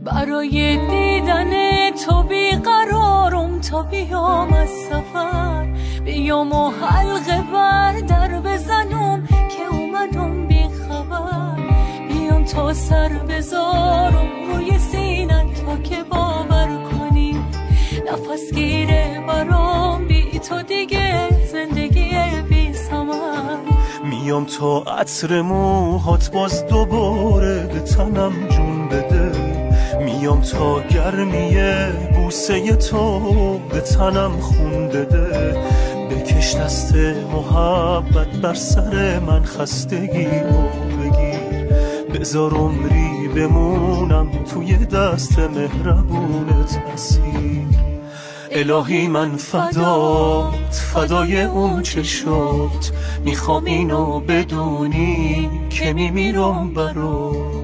برای دیدن تو بیقرارم تا بیام از سفر، بیام و حلقه بر در بزنم که اومدم بی خبر. بیام تا سر بذارم روی سینت تا که باور کنی نفس گیره برام بی تو دیگه زندگی بی ثمر. میام تا عطر موهات باز دوباره به تنم جون بده، میام تا گرمی بوسه تو به تنم خون بده. بکش دست محبت بر سر من خستگی رو بگیر، بذار عمری بمونم توی دست مهربونت اسیر. الهی من فدای اون چشات، میخوام اینو بدونی که میمیرم برات.